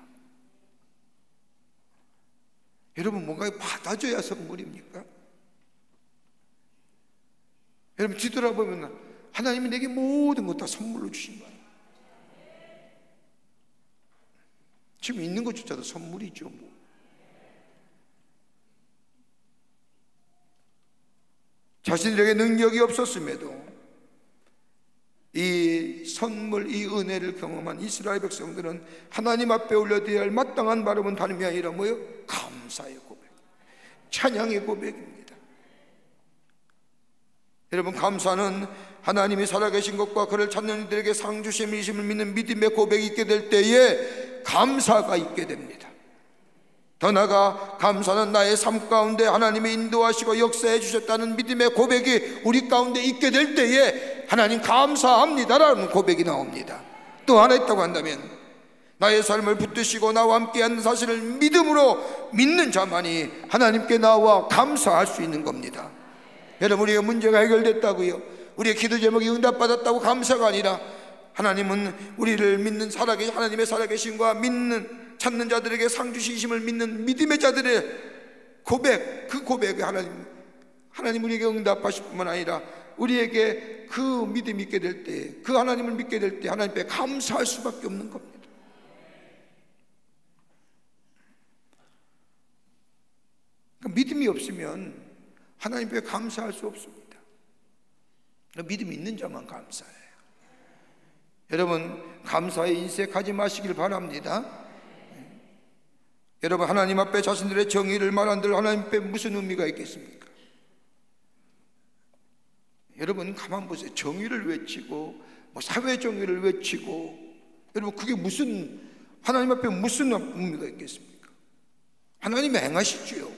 여러분, 뭔가 받아줘야 선물입니까? 여러분, 뒤돌아보면 하나님이 내게 모든 것 다 선물로 주신 거예요. 지금 있는 것조차도 선물이죠. 뭐. 자신들에게 능력이 없었음에도 이 선물, 이 은혜를 경험한 이스라엘 백성들은 하나님 앞에 올려드려야 할 마땅한 발음은 다름이 아니라 뭐예요? 감사의 고백, 찬양의 고백입니다. 여러분, 감사는 하나님이 살아계신 것과 그를 찾는 이들에게 상 주심을 믿는 믿음의 고백이 있게 될 때에 감사가 있게 됩니다. 더 나아가 감사는 나의 삶 가운데 하나님이 인도하시고 역사해 주셨다는 믿음의 고백이 우리 가운데 있게 될 때에 하나님 감사합니다라는 고백이 나옵니다. 또 하나 있다고 한다면 나의 삶을 붙드시고 나와 함께하는 사실을 믿음으로 믿는 자만이 하나님께 나와 감사할 수 있는 겁니다. 여러분, 우리의 문제가 해결됐다고요, 우리의 기도 제목이 응답받았다고 감사가 아니라 하나님은 우리를 믿는 하나님의 살아계심과 믿는 찾는 자들에게 상 주시심을 믿는 믿음의 자들의 고백, 그 고백이 하나님 우리에게 응답하실 뿐만 아니라 우리에게 그 믿음이 있게 될 때, 그 하나님을 믿게 될 때 하나님 앞에 감사할 수밖에 없는 겁니다. 그러니까 믿음이 없으면 하나님 앞에 감사할 수 없습니다. 믿음이 있는 자만 감사해요. 여러분, 감사에 인색하지 마시길 바랍니다. 여러분, 하나님 앞에 자신들의 정의를 말한들 하나님 앞에 무슨 의미가 있겠습니까? 여러분, 가만 보세요. 정의를 외치고 사회 정의를 외치고, 여러분, 그게 하나님 앞에 무슨 의미가 있겠습니까? 하나님이 행하시지요.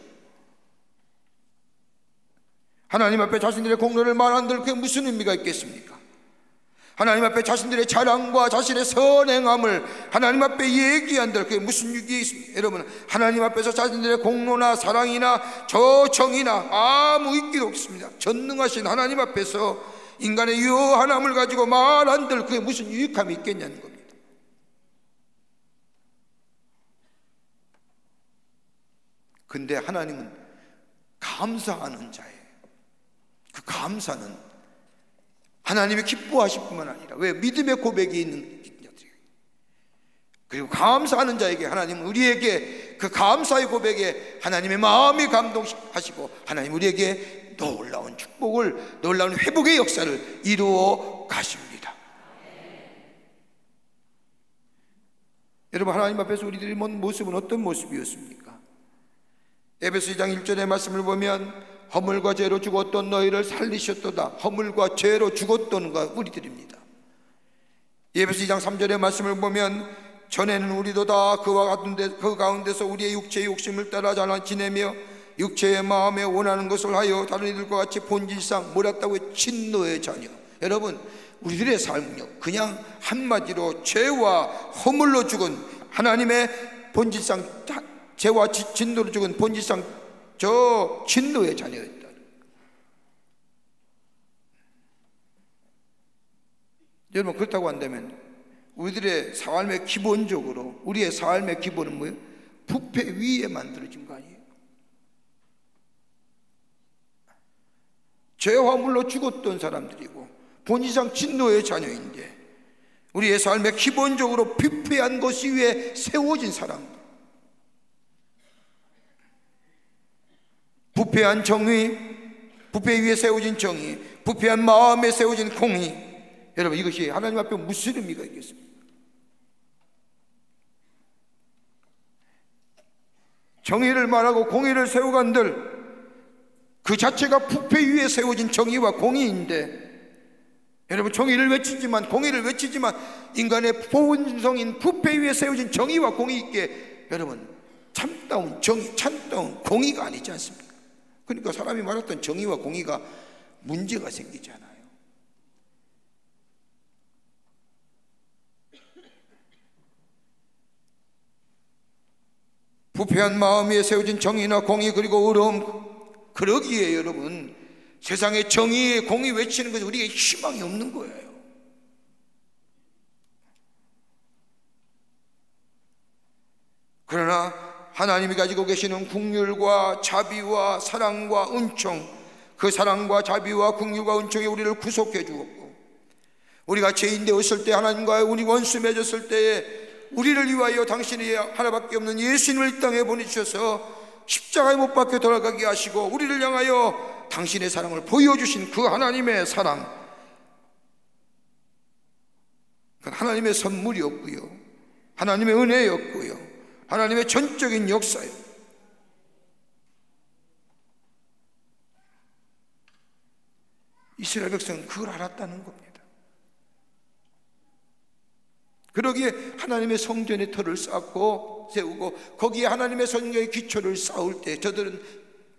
하나님 앞에 자신들의 공로를 말한들 그게 무슨 의미가 있겠습니까? 하나님 앞에 자신들의 자랑과 자신의 선행함을 하나님 앞에 얘기한들 그게 무슨 유익이 있습니까? 여러분, 하나님 앞에서 자신들의 공로나 사랑이나 정의나 아무 있기도 없습니다. 전능하신 하나님 앞에서 인간의 유한함을 가지고 말한들 그게 무슨 유익함이 있겠냐는 겁니다. 근데 하나님은 감사하는 자예요. 그 감사는 하나님이 기뻐하실 뿐만 아니라, 왜? 믿음의 고백이 있는 자들이에요. 그리고 감사하는 자에게 하나님은 우리에게 그 감사의 고백에 하나님의 마음이 감동하시고 하나님 우리에게 놀라운 축복을, 놀라운 회복의 역사를 이루어 가십니다. 여러분, 하나님 앞에서 우리들이 본 모습은 어떤 모습이었습니까? 에베소 2장 1절의 말씀을 보면 허물과 죄로 죽었던 너희를 살리셨도다. 허물과 죄로 죽었던 가 우리들입니다. 에베소 2장 3절의 말씀을 보면 전에는 우리도 다 그와 같은데 그 가운데서 우리의 육체의 욕심을 따라 지내며 육체의 마음에 원하는 것을 하여 다른 이들과 같이 본질상 몰았다고 진노의 자녀. 여러분, 우리들의 삶은요, 그냥 한마디로 죄와 허물로 죽은 하나님의 본질상 죄와 진노로 죽은 본질상 저 진노의 자녀였다. 여러분, 그렇다고 한다면 우리들의 삶의 기본적으로, 우리의 삶의 기본은 뭐예요? 부패 위에 만들어진 거 아니에요? 죄와 물로 죽었던 사람들이고 본질상 진노의 자녀인데 우리의 삶에 기본적으로 부패한 것이 위에 세워진 사람들, 부패한 정의, 부패 위에 세워진 정의, 부패한 마음에 세워진 공의. 여러분, 이것이 하나님 앞에 무슨 의미가 있겠습니까? 정의를 말하고 공의를 세워간들 그 자체가 부패 위에 세워진 정의와 공의인데, 여러분, 정의를 외치지만, 공의를 외치지만 인간의 본성인 부패 위에 세워진 정의와 공의 있게, 여러분, 참다운 정의, 참다운 공의가 아니지 않습니까? 그러니까 사람이 말했던 정의와 공의가 문제가 생기잖아요. 부패한 마음 위에 세워진 정의나 공의, 그리고 의로움, 그러기에 여러분, 세상에 정의의 공의 외치는 것이 우리에게 희망이 없는 거예요. 그러나 하나님이 가지고 계시는 긍휼과 자비와 사랑과 은총, 그 사랑과 자비와 긍휼과 은총이 우리를 구속해 주었고, 우리가 죄인 되었을 때, 하나님과 우리 원수 맺었을 때에 우리를 위하여 당신이 하나밖에 없는 예수님을 이 땅에 보내주셔서 십자가에 못 박혀 돌아가게 하시고 우리를 향하여 당신의 사랑을 보여주신 그 하나님의 사랑, 그 하나님의 선물이었고요, 하나님의 은혜였고요, 하나님의 전적인 역사예요. 이스라엘 백성은 그걸 알았다는 겁니다. 그러기에 하나님의 성전의 터를 쌓고 세우고 거기에 하나님의 성전의 기초를 쌓을 때 저들은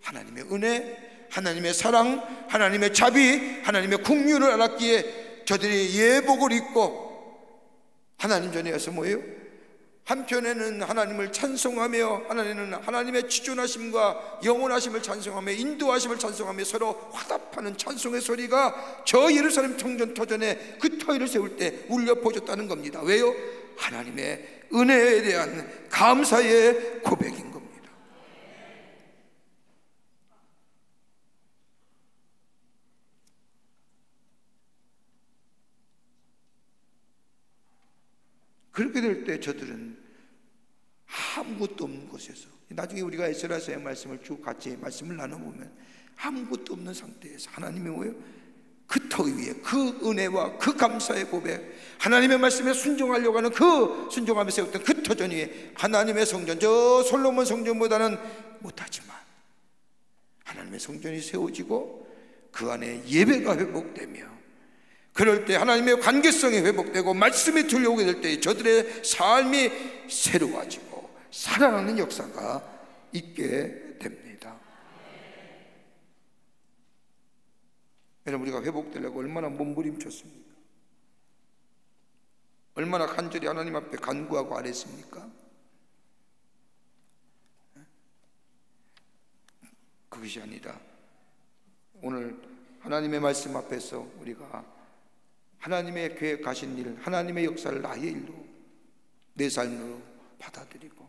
하나님의 은혜, 하나님의 사랑, 하나님의 자비, 하나님의 긍휼을 알았기에 저들이 예복을 입고 하나님 전에 와서 뭐예요? 한편에는 하나님을 찬송하며 하나님은 하나님의 지존하심과 영원하심을 찬송하며 인도하심을 찬송하며 서로 화답하는 찬송의 소리가 저 예루살렘 성전 터전에 그 터위를 세울 때 울려 퍼졌다는 겁니다. 왜요? 하나님의 은혜에 대한 감사의 고백인 겁니다. 그렇게 될 때 저들은 아무것도 없는 곳에서, 나중에 우리가 에스라서의 말씀을 쭉 같이 말씀을 나눠보면 아무것도 없는 상태에서 하나님이 뭐예요? 그 터 위에 그 은혜와 그 감사의 고백, 하나님의 말씀에 순종하려고 하는 그 순종하며 세웠던 그 터전 위에 하나님의 성전, 저 솔로몬 성전보다는 못하지만 하나님의 성전이 세워지고 그 안에 예배가 회복되며, 그럴 때 하나님의 관계성이 회복되고 말씀이 들려오게 될 때 저들의 삶이 새로워지고 살아나는 역사가 있게 됩니다. 여러분, 우리가 회복되려고 얼마나 몸부림쳤습니까? 얼마나 간절히 하나님 앞에 간구하고 아뢰습니까? 그것이 아니라 오늘 하나님의 말씀 앞에서 우리가 하나님의 계획하신 일, 하나님의 역사를 나의 일로, 내 삶으로 받아들이고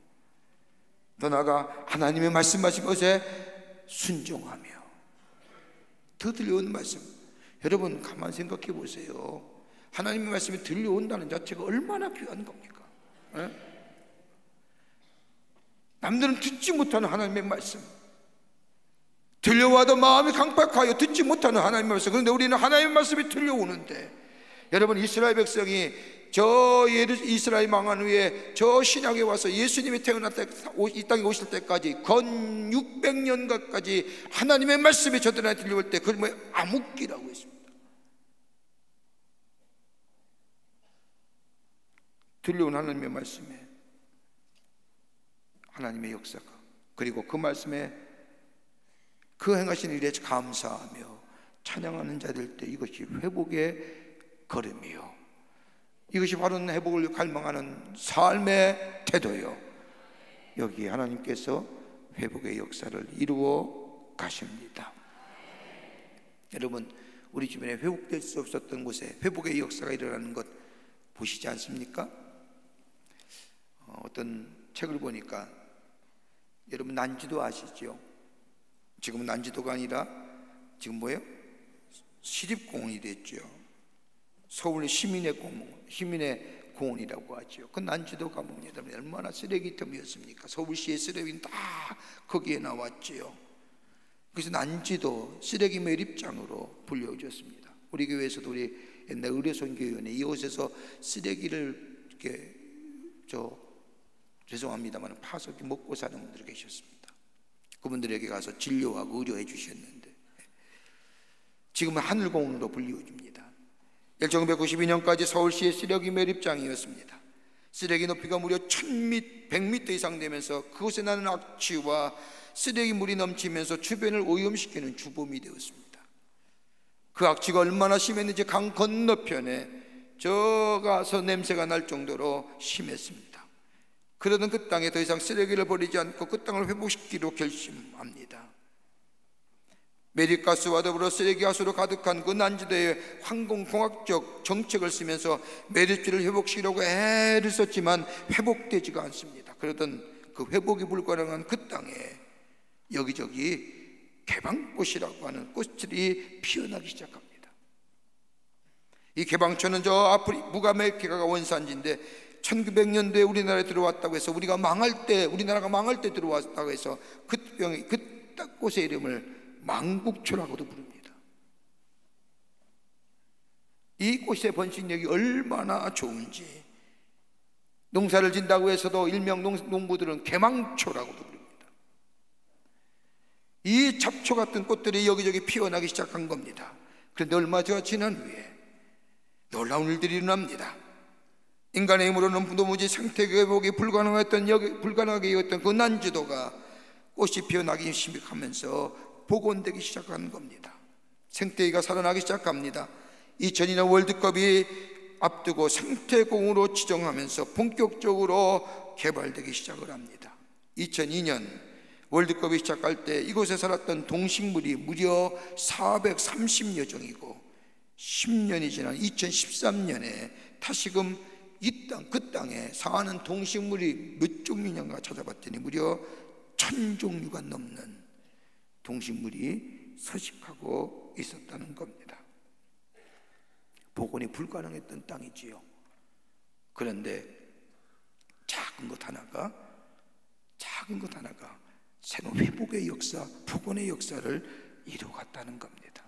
더 나아가 하나님의 말씀하신 것에 순종하며, 더 들려온 말씀, 여러분 가만 생각해 보세요. 하나님의 말씀이 들려온다는 자체가 얼마나 귀한 겁니까? 에? 남들은 듣지 못하는 하나님의 말씀, 들려와도 마음이 강팍하여 듣지 못하는 하나님의 말씀, 그런데 우리는 하나님의 말씀이 들려오는데, 여러분 이스라엘 백성이 이스라엘 망한 후에 저 신약에 와서 예수님이 태어났다 이 땅에 오실 때까지 건 600년 가까이 하나님의 말씀이 저들한테 들려올 때 그걸 뭐 암흑기라고 했습니다. 들려온 하나님의 말씀에 하나님의 역사가, 그리고 그 말씀에 그 행하신 일에 감사하며 찬양하는 자들 때 이것이 회복의 걸음이요, 이것이 바로 회복을 갈망하는 삶의 태도요, 여기 하나님께서 회복의 역사를 이루어 가십니다. 여러분, 우리 주변에 회복될 수 없었던 곳에 회복의 역사가 일어나는 것 보시지 않습니까? 어떤 책을 보니까, 여러분 난지도 아시죠? 지금은 난지도가 아니라 지금 뭐예요? 시립공원이 됐죠. 서울 시민의 공원이라고 하죠. 그 난지도 가보면 얼마나 쓰레기통이었습니까? 서울시의 쓰레기는 다 거기에 나왔지요. 그래서 난지도 쓰레기 매립장으로 불려졌습니다. 우리 교회에서도 우리 옛날 의료선교위원회 이곳에서 쓰레기를 이렇게 죄송합니다만 파서 이렇게 먹고 사는 분들이 계셨습니다. 그분들에게 가서 진료하고 의료해 주셨는데 지금은 하늘공원으로 불리워집니다. 1992년까지 서울시의 쓰레기 매립장이었습니다. 쓰레기 높이가 무려 1,100m 이상 되면서 그곳에 나는 악취와 쓰레기물이 넘치면서 주변을 오염시키는 주범이 되었습니다. 그 악취가 얼마나 심했는지 강 건너편에 가서 냄새가 날 정도로 심했습니다. 그러던 그 땅에 더 이상 쓰레기를 버리지 않고 그 땅을 회복시키기로 결심합니다. 매립가스와 더불어 쓰레기가스로 가득한 그 난지도에 항공공학적 정책을 쓰면서 매립지를 회복시키려고 애를 썼지만 회복되지가 않습니다. 그러던 그 회복이 불가능한 그 땅에 여기저기 개방꽃이라고 하는 꽃들이 피어나기 시작합니다. 이 개방초는 저 북아메리카가 원산지인데 1900년대에 우리나라에 들어왔다고 해서 우리나라가 망할 때 들어왔다고 해서 그 꽃의 이름을 망국초라고도 부릅니다. 이 꽃의 번식력이 얼마나 좋은지 농사를 진다고 해서도 일명 농부들은 개망초라고도 부릅니다. 이 잡초 같은 꽃들이 여기저기 피어나기 시작한 겁니다. 그런데 얼마 지난 후에 놀라운 일들이 일어납니다. 인간의 힘으로는 도무지 생태 회복이 불가능하게 여겼던 그 난지도가 꽃이 피어나기 시작하면서 복원되기 시작한 겁니다. 생태계가 살아나기 시작합니다. 2002년 월드컵이 앞두고 생태공으로 지정하면서 본격적으로 개발되기 시작을 합니다. 2002년 월드컵이 시작할 때 이곳에 살았던 동식물이 무려 430여 종이고 10년이 지난 2013년에 다시금 그 땅에 사는 동식물이 몇 종류인가 찾아봤더니 무려 1000종류가 넘는 동식물이 서식하고 있었다는 겁니다. 복원이 불가능했던 땅이지요. 그런데 작은 것 하나가 새로운 회복의 역사, 복원의 역사를 이루어갔다는 겁니다.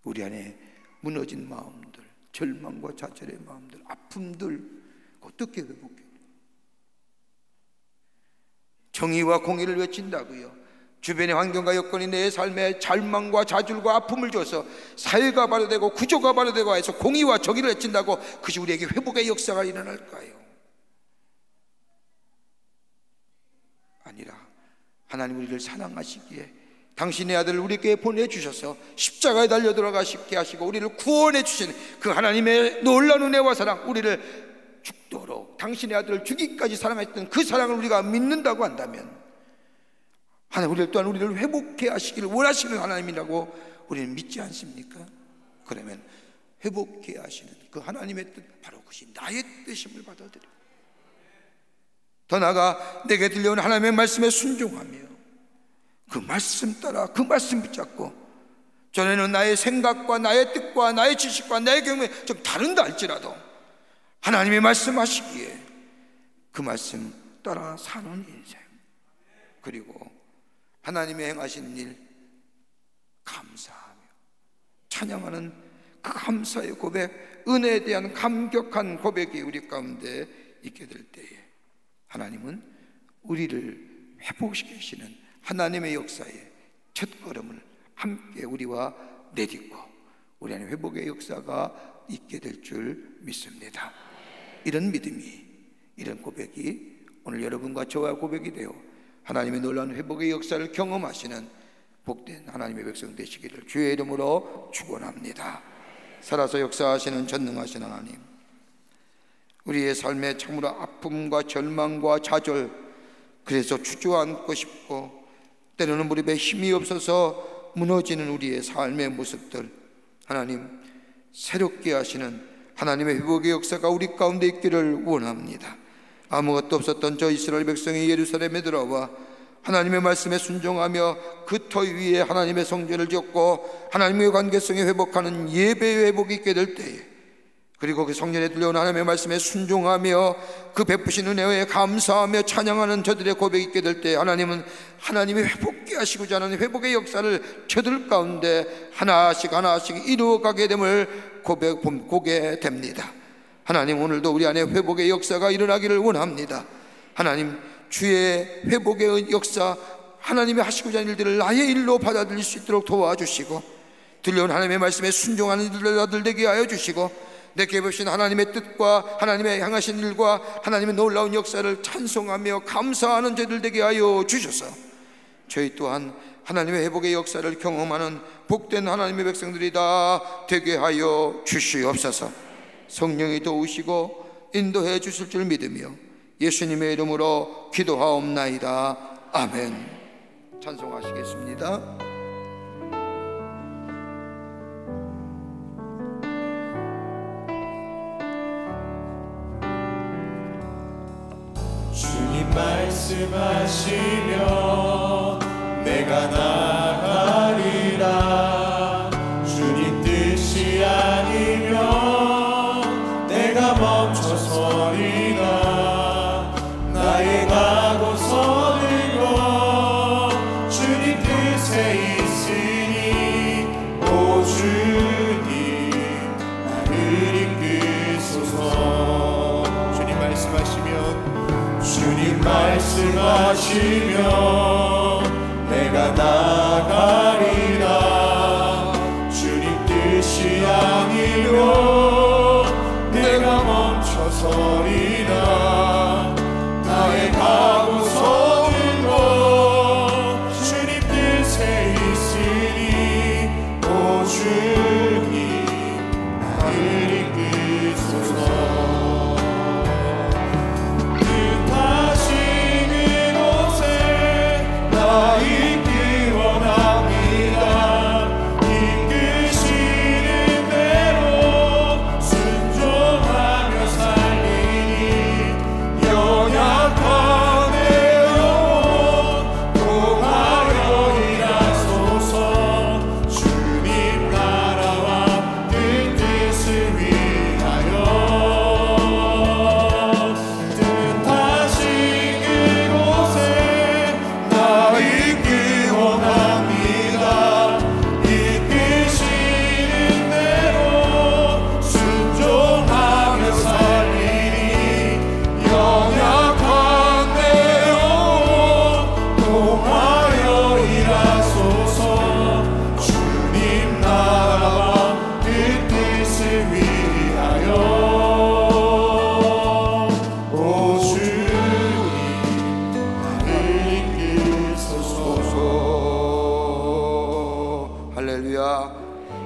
우리 안에 무너진 마음들, 절망과 좌절의 마음들, 아픔들 어떻게 회복해요? 정의와 공의를 외친다고요. 주변의 환경과 여건이 내 삶에 절망과 좌절과 아픔을 줘서 사회가 발효되고 구조가 발효되고 해서 공의와 정의를 외친다고 그것이 우리에게 회복의 역사가 일어날까요? 아니라 하나님 우리를 사랑하시기에 당신의 아들을 우리에게 보내주셔서 십자가에 달려 들어가시게 하시고 우리를 구원해 주신 그 하나님의 놀라운 은혜와 사랑, 우리를 죽도록 당신의 아들을 죽이기까지 사랑했던 그 사랑을 우리가 믿는다고 한다면 하나님 우리를 또한 우리를 회복해 하시기를 원하시는 하나님이라고 우리는 믿지 않습니까? 그러면 회복해 하시는 그 하나님의 뜻, 바로 그것이 나의 뜻임을 받아들여 더 나아가 내게 들려온 하나님의 말씀에 순종하며 그 말씀 따라 그 말씀 붙잡고 전에는 나의 생각과 나의 뜻과 나의 지식과 나의 경험이 좀 다른다 할지라도 하나님의 말씀하시기에 그 말씀 따라 사는 인생, 그리고 하나님의 행하신 일 감사하며 찬양하는 그 감사의 고백, 은혜에 대한 감격한 고백이 우리 가운데 있게 될 때에 하나님은 우리를 회복시키시는 하나님의 역사의 첫걸음을 함께 우리와 내딛고 우리 안에 회복의 역사가 있게 될 줄 믿습니다. 이런 믿음이, 이런 고백이 오늘 여러분과 저와 고백이 되어 하나님의 놀라운 회복의 역사를 경험하시는 복된 하나님의 백성 되시기를 주의 이름으로 축원합니다. 살아서 역사하시는 전능하신 하나님, 우리의 삶에 참으로 아픔과 절망과 좌절, 그래서 주저앉고 싶고 때로는 무릎에 힘이 없어서 무너지는 우리의 삶의 모습들, 하나님 새롭게 하시는 하나님의 회복의 역사가 우리 가운데 있기를 원합니다. 아무것도 없었던 저 이스라엘 백성이 예루살렘에 들어와 하나님의 말씀에 순종하며 그 터 위에 하나님의 성전을 지었고 하나님의 관계성이 회복하는 예배의 회복이 있게 될 때에, 그리고 그 성전에 들려온 하나님의 말씀에 순종하며 그 베푸신 은혜에 감사하며 찬양하는 저들의 고백이 있게 될 때 하나님은 하나님이 회복케 하시고자 하는 회복의 역사를 저들 가운데 하나씩 하나씩 이루어가게 됨을 고백하게 됩니다. 하나님 오늘도 우리 안에 회복의 역사가 일어나기를 원합니다. 하나님 주의 회복의 역사, 하나님이 하시고자 하는 일들을 나의 일로 받아들일 수 있도록 도와주시고 들려온 하나님의 말씀에 순종하는 일들 되게 하여 주시고 내게 보신 하나님의 뜻과 하나님의 향하신 일과 하나님의 놀라운 역사를 찬송하며 감사하는 저희들 되게 하여 주셔서 저희 또한 하나님의 회복의 역사를 경험하는 복된 하나님의 백성들이 다 되게 하여 주시옵소서. 성령이 도우시고 인도해 주실 줄 믿으며 예수님의 이름으로 기도하옵나이다. 아멘. 찬송하시겠습니다. 주님 말씀하시면 내가 나가리라. 주님 뜻이 아니면 내가 멈춰서리라. 나의 각오 서들고 주님 뜻에 있으니 오 주님 나를 이끄소서. 주님 말씀하시면 내가 나가리라. 주님 뜻이 아니면 내가 멈춰 할렐루야.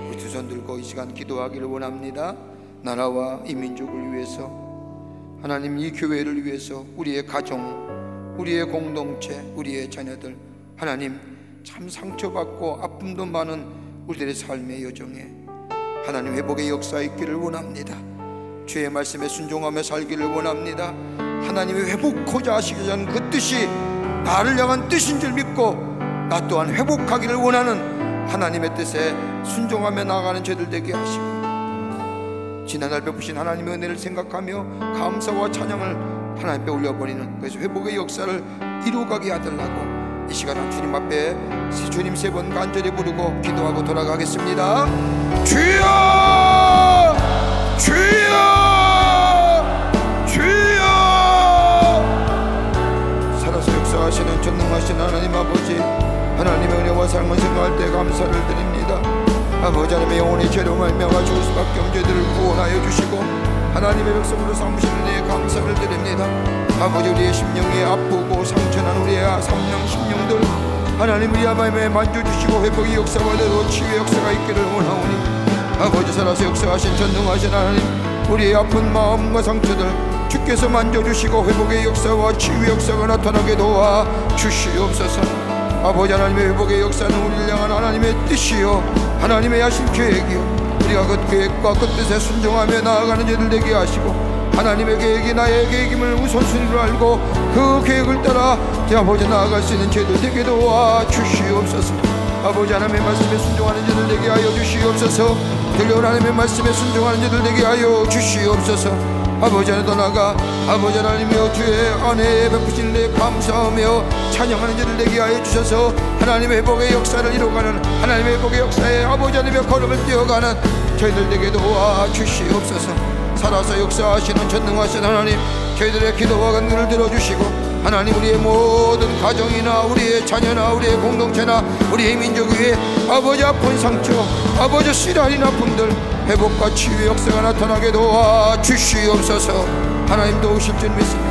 우리 두 손 들고 이 시간 기도하기를 원합니다. 나라와 이 민족을 위해서, 하나님 이 교회를 위해서, 우리의 가정, 우리의 공동체, 우리의 자녀들, 하나님 참 상처받고 아픔도 많은 우리들의 삶의 여정에 하나님 회복의 역사 있기를 원합니다. 주의 말씀에 순종하며 살기를 원합니다. 하나님이 회복하자 하시자는 그 뜻이 나를 향한 뜻인 줄 믿고 나 또한 회복하기를 원하는 하나님의 뜻에 순종하며 나아가는 저희들 되게 하시고, 지난날 베푸신 하나님의 은혜를 생각하며 감사와 찬양을 하나님 앞에 올려버리는, 그래서 회복의 역사를 이루어가게 하달라고 이 시간은 주님 앞에 주님 3번 간절히 부르고 기도하고 돌아가겠습니다. 주여 주여 주여. 살아서 역사하시는 전능하신 하나님 아버지, 하나님의 은혜와 삶을 생각할 때 감사를 드립니다. 아버지 하나님의 영혼이 죄로 말미암아 죽을 수밖에 없는 죄들을 구원하여 주시고 하나님의 백성으로 삼으시는 은혜에 감사를 드립니다. 아버지, 우리의 심령이 아프고 상처난 우리의 삼령 심령들 하나님 우리 하나님의 만져주시고 회복의 역사가 되고 치유의 역사가 있기를 원하오니, 아버지 살아서 역사하신 전능하신 하나님, 우리의 아픈 마음과 상처들 주께서 만져주시고 회복의 역사와 치유의 역사가 나타나게 도와 주시옵소서. 아버지 하나님의 회복의 역사는 우리를 향한 하나님의 뜻이요 하나님의 하신 계획이요, 우리가 그 계획과 그 뜻에 순종하며 나아가는 자들 되게 하시고, 하나님의 계획이 나의 계획임을 우선순위로 알고 그 계획을 따라 아버지 나아갈 수 있는 자들 되게 도와 주시옵소서. 아버지 하나님의 말씀에 순종하는 자들 되게 하여 주시옵소서. 들려온 하나님의 말씀에 순종하는 자들 되게 하여 주시옵소서. 아버지 하나님 나아가 아버지 하나님이여 주의 은혜에 베푸신 은혜에 감사하며 찬양하는 자들 되게 하여 주셔서 하나님의 회복의 역사를 이루어가는, 하나님의 회복의 역사에 아버지 하나님의 걸음을 뛰어가는 저희들 되게 도와 주시옵소서. 살아서 역사하시는 전능하신 하나님, 저희들의 기도와 간구를 들어주시고 하나님 우리의 모든 가정이나 우리의 자녀나 우리의 공동체나 우리의 민족 위에 아버지 아픈 상처, 아버지 씨라린 아픔들 회복과 치유의 역사가 나타나게 도와 주시옵소서. 하나님 도우실 줄 믿습니다.